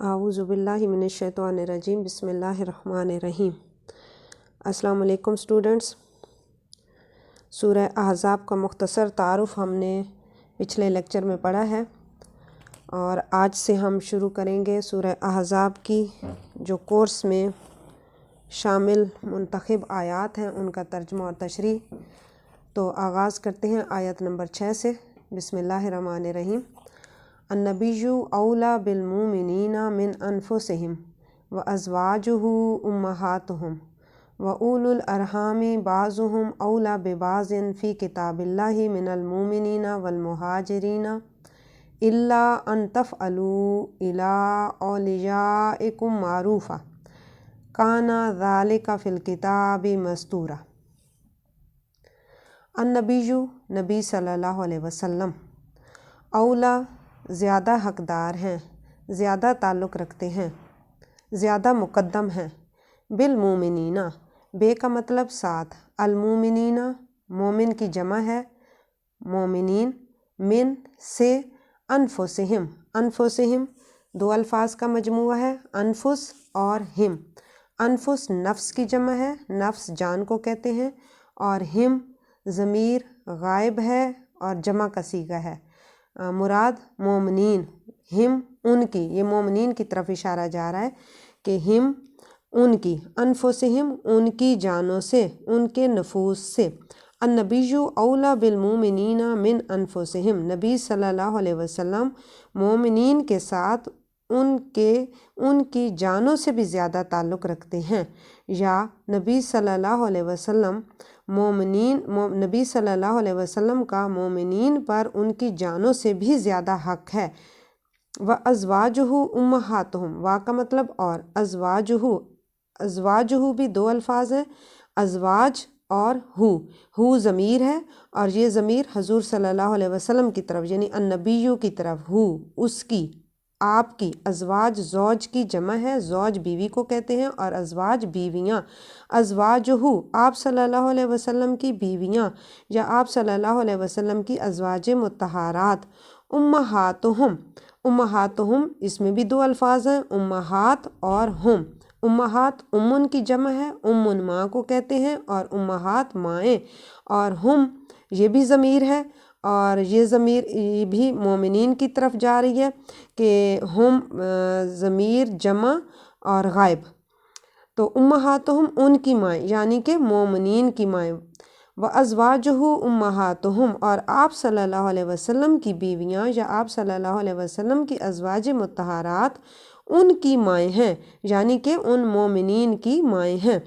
اعوذ باللہ من الشیطان الرجیم بسم اللہ الرحمن الرحیم۔ السلام علیکم اسٹوڈنٹس، سورہ احزاب کا مختصر تعارف ہم نے پچھلے لیکچر میں پڑھا ہے اور آج سے ہم شروع کریں گے سورہ احزاب کی جو کورس میں شامل منتخب آیات ہیں ان کا ترجمہ اور تشریح۔ تو آغاز کرتے ہیں آیت نمبر 6 سے۔ بسم اللہ الرحمن الرحیم۔ النبی اولیٰ بالمؤمنین من انفسہم وازواجہ امہاتہم واولی الارحام بعضهم اولیٰ ببعض فی کتاب اللہ من المؤمنین والمہاجرین الا ان تفعلوا الی اولیائکم معروفا کان ذلک فی الکتاب مسطورا۔ النبی نبی صلی اللہ علیہ وسلم اولیٰ زیادہ حقدار ہیں، زیادہ تعلق رکھتے ہیں، زیادہ مقدم ہیں، بالمومنین بے کا مطلب ساتھ، المومنین مومن کی جمع ہے مومنین، من سے، انفسہم انفسہم دو الفاظ کا مجموعہ ہے، انفس اور ہم۔ انفس نفس کی جمع ہے، نفس جان کو کہتے ہیں، اور ہم ضمیر غائب ہے اور جمع کا صیغہ ہے، مراد مومنین، ہم ان کی، یہ مومنین کی طرف اشارہ جا رہا ہے کہ ہم ان کی، انفسہم ان کی جانوں سے، ان کے نفوس سے۔ النبی اولیٰ بالمؤمنین من انفسہم، نبی صلی اللہ علیہ وسلم مومنین کے ساتھ ان کی جانوں سے بھی زیادہ تعلق رکھتے ہیں، یا نبی صلی اللہ علیہ وسلم نبی صلی اللہ علیہ وسلم کا مومنین پر ان کی جانوں سے بھی زیادہ حق ہے۔ وَأَزْوَاجُهُ أُمَّهَاتُهُمْ، وا کا مطلب اور، ازواجہ بھی دو الفاظ ہیں، ازواج اور ہو ضمیر ہے، اور یہ ضمیر حضور صلی اللہ علیہ وسلم کی طرف یعنی النبیو کی طرف، ہو اس کی، آپ کی، ازواج زوج کی جمع ہے، زوج بیوی کو کہتے ہیں، اور ازواج بیویاں، ازواجہ آپ صلی اللہ علیہ وسلم کی بیویاں یا آپ صلی اللہ علیہ وسلم کی ازواج مطہرات، امہاتہم امہاتہم اس میں بھی دو الفاظ ہیں، امہات اور ہم۔ امہات امن کی جمع ہے، امن ماں کو کہتے ہیں، اور امہات مائیں، اور ہم یہ بھی ضمیر ہے، اور یہ ضمیر بھی مومنین کی طرف جا رہی ہے کہ ہم ضمیر جمع اور غائب، تو امہاتہم ان کی مائیں یعنی کہ مومنین کی مائیں، وازواجہ امہاتہم اور آپ صلی اللہ علیہ وسلم کی بیویاں یا آپ صلی اللہ علیہ وسلم کی ازواج مطہرات ان کی مائیں ہیں، یعنی کہ ان مومنین کی مائیں ہیں۔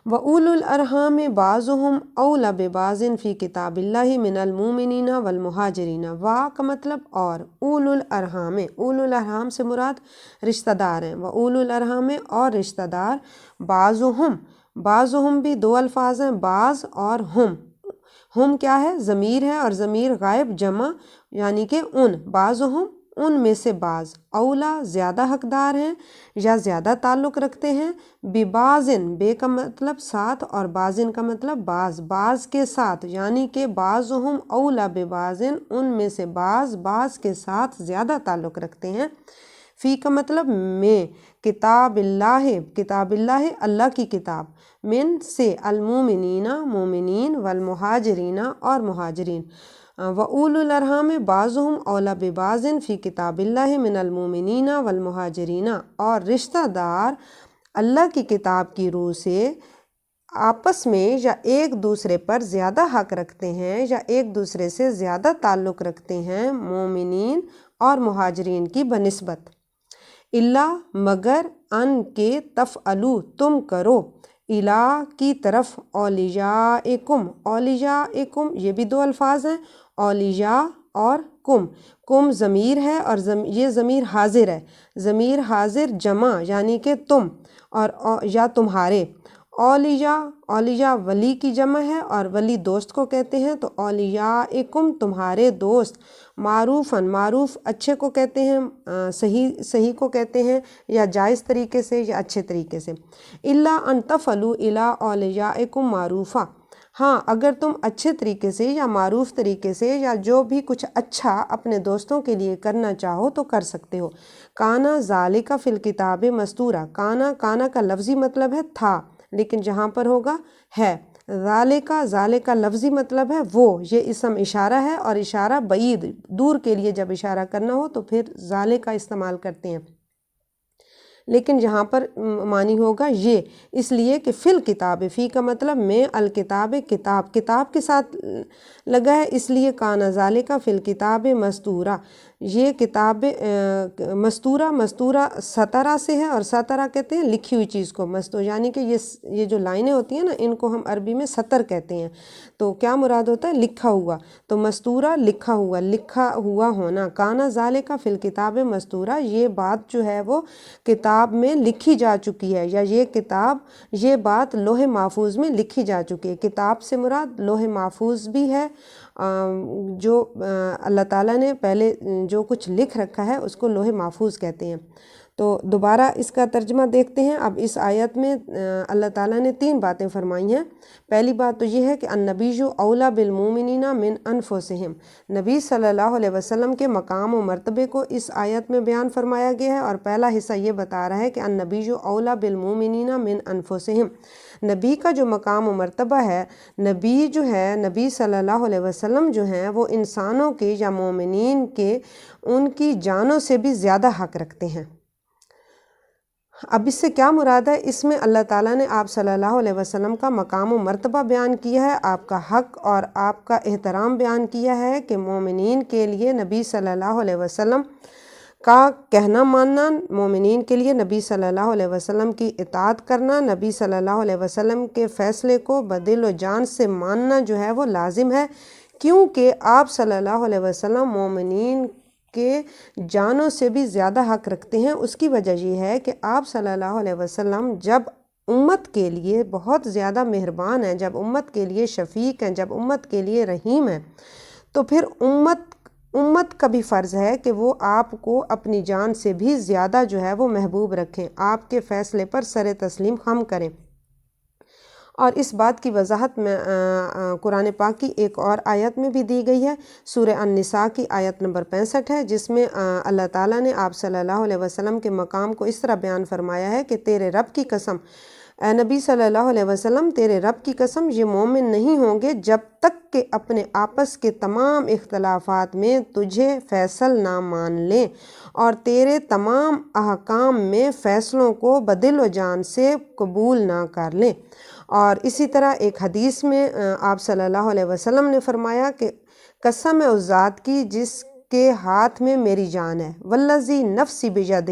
وَأُولُو الْأَرْحَامِ بَعْضُهُمْ أَوْلَىٰ بِبَعْضٍ فِي كِتَابِ اللَّهِ مِنَ الْمُؤْمِنِينَ وَالْمُهَاجِرِينَ، وا کا مطلب اور، اولو الارحام، اولو الارحام سے مراد رشتہ دار ہیں، وَأُولُو الْأَرْحَامِ اور رشتہ دار، بعضهم بھی دو الفاظ ہیں، بعض اور ہم کیا ہے، ضمیر ہے اور ضمیر غائب جمع یعنی کہ ان، بعضهم ان میں سے بعض، اولا زیادہ حقدار ہیں یا زیادہ تعلق رکھتے ہیں، ببعضن بے کا مطلب ساتھ اور بعضن کا مطلب بعض کے ساتھ، یعنی کہ بعضهم اولا ببعضن ان میں سے بعض کے ساتھ زیادہ تعلق رکھتے ہیں۔ فی کا مطلب میں، کتاب اللہ اللہ کی کتاب، من سے، المومنین مومنین، والمہاجرین اور مہاجرین، وَأُولُو الْأَرْحَامِ بَعْضُهُمْ أَوْلَىٰ بِبَعْضٍ فِي كِتَابِ اللَّهِ مِنَ الْمُؤْمِنِينَ وَالْمُهَاجِرِينَ، اور رشتہ دار اللہ کی کتاب کی روح سے آپس میں یا ایک دوسرے پر زیادہ حق رکھتے ہیں یا ایک دوسرے سے زیادہ تعلق رکھتے ہیں مومنین اور مہاجرین کی بنسبت، الا مگر، ان کے، تفعلوا تم کرو، الا کی طرف، اولیاءکم اولیاءکم یہ بھی دو الفاظ ہیں، اولیاء اور کم ضمیر ہے اور یہ ضمیر حاضر ہے، ضمیر حاضر جمع یعنی کہ تم اور یا تمہارے، اولیاء ولی کی جمع ہے اور ولی دوست کو کہتے ہیں، تو اولیاءکم تمہارے دوست، معروفاً معروف اچھے کو کہتے ہیں، صحیح کو کہتے ہیں، یا جائز طریقے سے یا اچھے طریقے سے، الا ان تفعلوا الی اولیاءکم معروفا، ہاں اگر تم اچھے طریقے سے یا معروف طریقے سے یا جو بھی کچھ اچھا اپنے دوستوں کے لیے کرنا چاہو تو کر سکتے ہو۔ کانا ذالک فی الکتاب مستورا، کانا کا لفظی مطلب ہے تھا، لیکن جہاں پر ہوگا ہے۔ ذالک لفظی مطلب ہے وہ، یہ اسم اشارہ ہے، اور اشارہ بعید دور کے لیے جب اشارہ کرنا ہو تو پھر ذالک استعمال کرتے ہیں، لیکن جہاں پر معنی ہوگا یہ، اس لیے کہ فی الکتاب، فی کا مطلب میں، الکتاب کتاب کے ساتھ لگا ہے، اس لیے کانا ذالک فی الکتاب مستورا، یہ کتاب مستورہ سطرہ سے ہے، اور سطرہ کہتے ہیں لکھی ہوئی چیز کو، مستور یعنی کہ یہ جو لائنیں ہوتی ہیں نا، ان کو ہم عربی میں سطر کہتے ہیں، تو کیا مراد ہوتا ہے؟ لکھا ہوا، تو مستورہ لکھا ہوا ہونا، کانا ذالک فی الکتاب مستورہ، یہ بات جو ہے وہ کتاب میں لکھی جا چکی ہے، یا یہ بات لوح محفوظ میں لکھی جا چکی ہے۔ کتاب سے مراد لوح محفوظ بھی ہے، جو اللہ تعالیٰ نے پہلے جو کچھ لکھ رکھا ہے اس کو لوح محفوظ کہتے ہیں۔ تو دوبارہ اس کا ترجمہ دیکھتے ہیں۔ اب اس آیت میں اللہ تعالیٰ نے 3 باتیں فرمائی ہیں۔ پہلی بات تو یہ ہے کہ النبی اولیٰ بالمؤمنین من انفسہم، نبی صلی اللہ علیہ وسلم کے مقام و مرتبے کو اس آیت میں بیان فرمایا گیا ہے، اور پہلا حصہ یہ بتا رہا ہے کہ النبی اولیٰ بالمؤمنین من انفسہم، نبی کا جو مقام و مرتبہ ہے، نبی صلی اللہ علیہ وسلم جو ہیں وہ انسانوں کے یا مومنین کے ان کی جانوں سے بھی زیادہ حق رکھتے ہیں۔ اب اس سے کیا مراد ہے؟ اس میں اللہ تعالیٰ نے آپ صلی اللہ علیہ وسلم کا مقام و مرتبہ بیان کیا ہے، آپ کا حق اور آپ کا احترام بیان کیا ہے کہ مومنین کے لیے نبی صلی اللہ علیہ وسلم کا کہنا ماننا، مومنین کے لیے نبی صلی اللہ علیہ وسلم کی اطاعت کرنا، نبی صلی اللہ علیہ وسلم کے فیصلے کو بدل و جان سے ماننا جو ہے وہ لازم ہے، کیونکہ آپ صلی اللہ علیہ وسلم مومنین کے جانوں سے بھی زیادہ حق رکھتے ہیں۔ اس کی وجہ یہ ہے کہ آپ صلی اللہ علیہ وسلم جب امت کے لیے بہت زیادہ مہربان ہیں، جب امت کے لیے شفیق ہیں، جب امت کے لیے رحیم ہیں، تو پھر امت کا بھی فرض ہے کہ وہ آپ کو اپنی جان سے بھی زیادہ جو ہے وہ محبوب رکھیں، آپ کے فیصلے پر سر تسلیم خم کریں۔ اور اس بات کی وضاحت میں قرآن پاک کی ایک اور آیت میں بھی دی گئی ہے، سورہ النساء کی آیت نمبر 65 ہے، جس میں اللہ تعالیٰ نے آپ صلی اللہ علیہ وسلم کے مقام کو اس طرح بیان فرمایا ہے کہ تیرے رب کی قسم، اے نبی صلی اللہ علیہ وسلم، تیرے رب کی قسم، یہ مومن نہیں ہوں گے جب تک کہ اپنے آپس کے تمام اختلافات میں تجھے فیصل نہ مان لیں، اور تیرے تمام احکام میں فیصلوں کو بدل و جان سے قبول نہ کر لیں۔ اور اسی طرح ایک حدیث میں آپ صلی اللہ علیہ وسلم نے فرمایا کہ قسم ہے اس ذات کی جس کے ہاتھ میں میری جان ہے، والذی نفسی بیدہ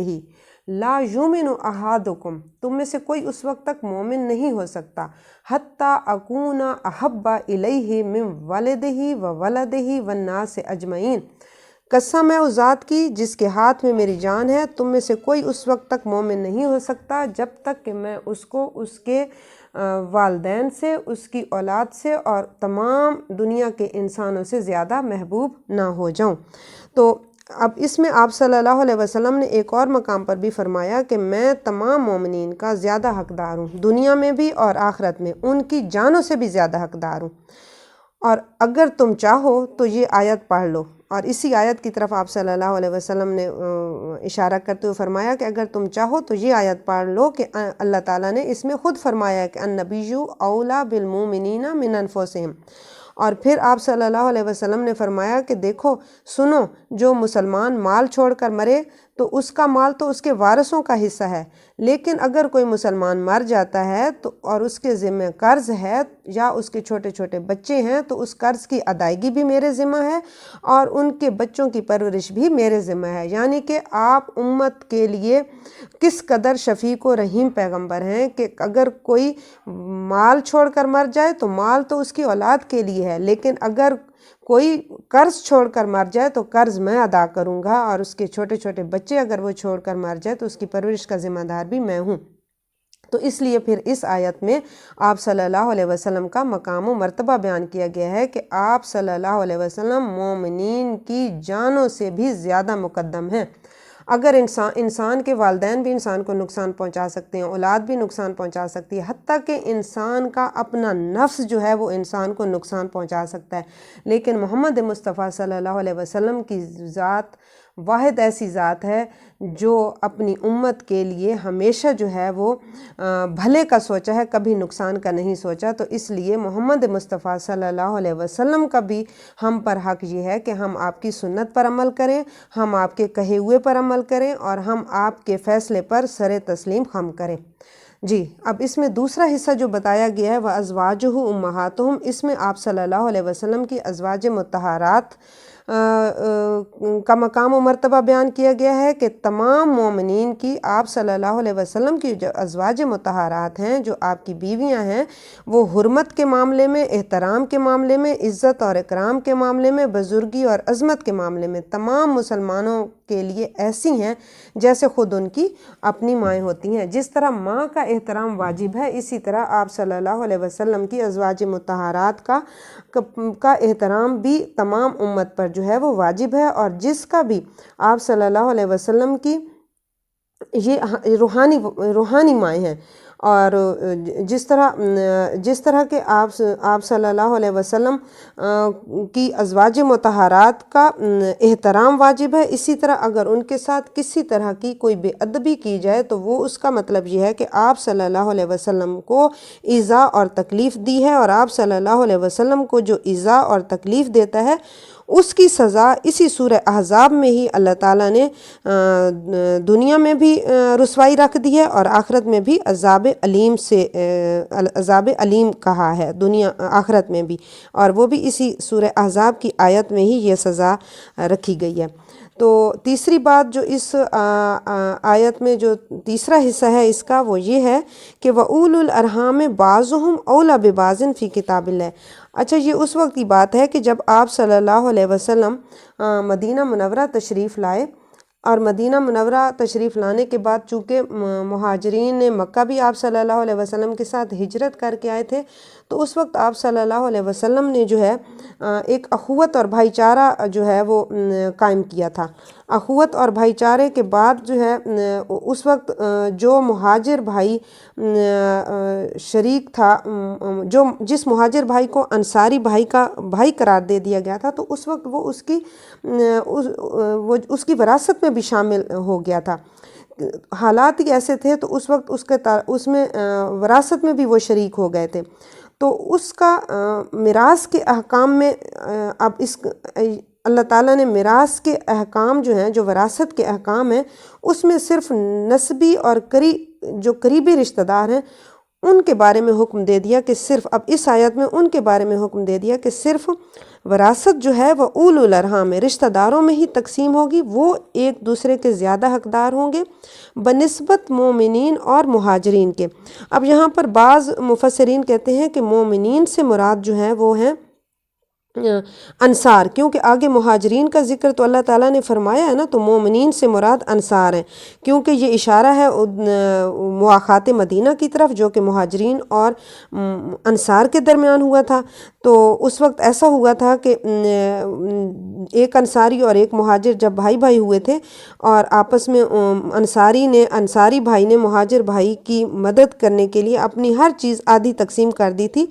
لا یؤمن احدکم، تم میں سے کوئی اس وقت تک مومن نہیں ہو سکتا حتی اکون احب الیہ من والدہ وولدہ والناس اجمعین، قسم ہے اس ذات کی جس کے ہاتھ میں میری جان ہے، تم میں سے کوئی اس وقت تک مومن نہیں ہو سکتا جب تک کہ میں اس کو اس کے والدین سے، اس کی اولاد سے اور تمام دنیا کے انسانوں سے زیادہ محبوب نہ ہو جاؤں۔ تو اب اس میں آپ صلی اللہ علیہ وسلم نے ایک اور مقام پر بھی فرمایا کہ میں تمام مومنین کا زیادہ حقدار ہوں، دنیا میں بھی اور آخرت میں، ان کی جانوں سے بھی زیادہ حقدار ہوں، اور اگر تم چاہو تو یہ آیت پڑھ لو۔ اور اسی آیت کی طرف آپ صلی اللہ علیہ وسلم نے اشارہ کرتے ہوئے فرمایا کہ اگر تم چاہو تو یہ آیت پڑھ لو کہ اللہ تعالیٰ نے اس میں خود فرمایا کہ النبی اولیٰ بالمؤمنین من انفسہم، اور پھر آپ صلی اللہ علیہ وسلم نے فرمایا کہ دیکھو سنو، جو مسلمان مال چھوڑ کر مرے تو اس کا مال تو اس کے وارثوں کا حصہ ہے، لیکن اگر کوئی مسلمان مر جاتا ہے تو اور اس کے ذمہ قرض ہے یا اس کے چھوٹے چھوٹے بچے ہیں تو اس قرض کی ادائیگی بھی میرے ذمہ ہے اور ان کے بچوں کی پرورش بھی میرے ذمہ ہے۔ یعنی کہ آپ امت کے لیے کس قدر شفیق و رحیم پیغمبر ہیں کہ اگر کوئی مال چھوڑ کر مر جائے تو مال تو اس کی اولاد کے لیے ہے، لیکن اگر کوئی قرض چھوڑ کر مر جائے تو قرض میں ادا کروں گا، اور اس کے چھوٹے چھوٹے بچے اگر وہ چھوڑ کر مر جائے تو اس کی پرورش کا ذمہ دار بھی میں ہوں۔ تو اس لیے پھر اس آیت میں آپ صلی اللہ علیہ وسلم کا مقام و مرتبہ بیان کیا گیا ہے کہ آپ صلی اللہ علیہ وسلم مومنین کی جانوں سے بھی زیادہ مقدم ہیں۔ اگر انسان کے والدین بھی انسان کو نقصان پہنچا سکتے ہیں، اولاد بھی نقصان پہنچا سکتی ہے، حتیٰ کہ انسان کا اپنا نفس جو ہے وہ انسان کو نقصان پہنچا سکتا ہے، لیکن محمد مصطفیٰ صلی اللہ علیہ وسلم کی ذات واحد ایسی ذات ہے جو اپنی امت کے لیے ہمیشہ جو ہے وہ بھلے کا سوچا ہے، کبھی نقصان کا نہیں سوچا۔ تو اس لیے محمد مصطفیٰ صلی اللہ علیہ وسلم کا بھی ہم پر حق یہ ہے کہ ہم آپ کی سنت پر عمل کریں، ہم آپ کے کہے ہوئے پر عمل کریں، اور ہم آپ کے فیصلے پر سر تسلیم خم کریں۔ جی، اب اس میں دوسرا حصہ جو بتایا گیا ہے وَأَزْوَاجُهُ أُمَّهَاتُهُمْ، اس میں آپ صلی اللہ علیہ وسلم کی ازواج مطہرات کا مقام و مرتبہ بیان کیا گیا ہے کہ تمام مومنین کی آپ صلی اللہ علیہ وسلم کی جو ازواج مطہرات ہیں، جو آپ کی بیویاں ہیں، وہ حرمت کے معاملے میں، احترام کے معاملے میں، عزت اور اکرام کے معاملے میں، بزرگی اور عظمت کے معاملے میں تمام مسلمانوں کے لیے ایسی ہیں جیسے خود ان کی اپنی مائیں ہوتی ہیں۔ جس طرح ماں کا احترام واجب ہے، اسی طرح آپ صلی اللہ علیہ وسلم کی ازواج مطہرات کا احترام بھی تمام امت پر جو ہے وہ واجب ہے، اور جس کا بھی آپ صلی اللہ علیہ وسلم کی یہ روحانی مائیں ہیں، اور جس طرح کہ آپ صلی اللہ علیہ وسلم کی ازواج مطہرات کا احترام واجب ہے، اسی طرح اگر ان کے ساتھ کسی طرح کی کوئی بے ادبی کی جائے تو وہ اس کا مطلب یہ ہے کہ آپ صلی اللہ علیہ وسلم کو ایذا اور تکلیف دی ہے، اور آپ صلی اللہ علیہ وسلم کو جو ایذا اور تکلیف دیتا ہے اس کی سزا اسی سورہ احزاب میں ہی اللہ تعالیٰ نے دنیا میں بھی رسوائی رکھ دی ہے، اور آخرت میں بھی عذاب علیم کہا ہے، آخرت میں بھی، اور وہ بھی اسی سورہ احزاب کی آیت میں ہی یہ سزا رکھی گئی ہے۔ تو تیسری بات جو اس آیت میں جو تیسرا حصہ ہے اس کا، وہ یہ ہے کہ وَأُولُو الْأَرْحَامِ بَعْضُهُمْ أَوْلَىٰ بِبَعْضٍ فِي کتاب اللہ۔ اچھا، یہ اس وقت کی بات ہے کہ جب آپ صلی اللہ علیہ وسلم مدینہ منورہ تشریف لائے، اور مدینہ منورہ تشریف لانے کے بعد چونکہ مہاجرین مکہ بھی آپ صلی اللہ علیہ وسلم کے ساتھ ہجرت کر کے آئے تھے، تو اس وقت آپ صلی اللہ علیہ وسلم نے جو ہے ایک اخوت اور بھائی چارہ جو ہے وہ قائم کیا تھا۔ اخوت اور بھائی چارے کے بعد جو ہے اس وقت جو مہاجر بھائی شریک تھا، جس مہاجر بھائی کو انصاری بھائی کا بھائی قرار دے دیا گیا تھا، تو اس وقت وہ اس کی وراثت میں بھی شامل ہو گیا تھا۔ حالات ہی ایسے تھے تو اس وقت اس میں وراثت میں بھی وہ شریک ہو گئے تھے، تو اس کا میراث کے احکام میں اب اللہ تعالیٰ نے میراث کے احکام جو ہیں، جو وراثت کے احکام ہیں، اس میں صرف نسبی اور جو قریبی رشتہ دار ہیں ان کے بارے میں حکم دے دیا کہ صرف، اب اس آیت میں ان کے بارے میں حکم دے دیا کہ صرف وراثت جو ہے وہ اولو الارحام میں، رشتہ داروں میں ہی تقسیم ہوگی، وہ ایک دوسرے کے زیادہ حقدار ہوں گے بنسبت مومنین اور مہاجرین کے۔ اب یہاں پر بعض مفسرین کہتے ہیں کہ مومنین سے مراد جو ہیں وہ ہیں انصار، کیونکہ آگے مہاجرین کا ذکر تو اللہ تعالیٰ نے فرمایا ہے نا، تو مومنین سے مراد انصار ہیں، کیونکہ یہ اشارہ ہے مواخات مدینہ کی طرف جو کہ مہاجرین اور انصار کے درمیان ہوا تھا۔ تو اس وقت ایسا ہوا تھا کہ ایک انصاری اور ایک مہاجر جب بھائی بھائی ہوئے تھے، اور آپس میں انصاری بھائی نے مہاجر بھائی کی مدد کرنے کے لیے اپنی ہر چیز آدھی تقسیم کر دی تھی،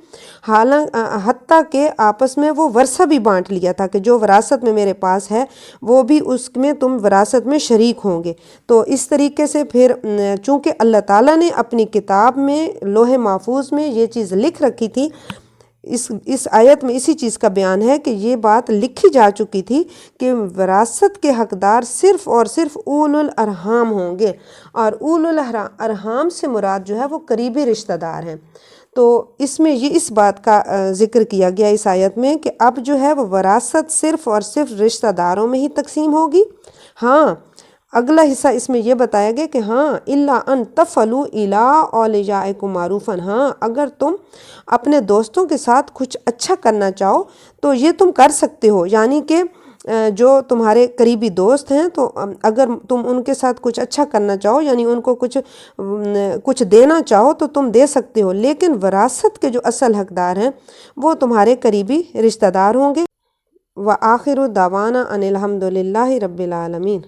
حتیٰ کہ آپس میں وہ ورثہ بھی بانٹ لیا تھا کہ جو وراثت میں میرے پاس ہے وہ بھی اس میں تم وراثت میں شریک ہوں گے۔ تو اس طریقے سے پھر چونکہ اللہ تعالیٰ نے اپنی کتاب میں لوح محفوظ میں یہ چیز لکھ رکھی تھی، اس آیت میں اسی چیز کا بیان ہے کہ یہ بات لکھی جا چکی تھی کہ وراثت کے حقدار صرف اور صرف اولو الارحام ہوں گے، اور اولو الارحام سے مراد جو ہے وہ قریبی رشتہ دار ہیں۔ تو اس میں اس بات کا ذکر کیا گیا اس آیت میں کہ اب جو ہے وہ وراثت صرف اور صرف رشتہ داروں میں ہی تقسیم ہوگی۔ ہاں، اگلا حصہ اس میں یہ بتایا گیا کہ ہاں الا ان تفعلوا الی اولیاءکم معروفا، ہاں اگر تم اپنے دوستوں کے ساتھ کچھ اچھا کرنا چاہو تو یہ تم کر سکتے ہو، یعنی کہ جو تمہارے قریبی دوست ہیں تو اگر تم ان کے ساتھ کچھ اچھا کرنا چاہو، یعنی ان کو کچھ دینا چاہو تو تم دے سکتے ہو، لیکن وراثت کے جو اصل حقدار ہیں وہ تمہارے قریبی رشتہ دار ہوں گے۔ وآخر دعوانا ان الحمد للہ رب العالمین۔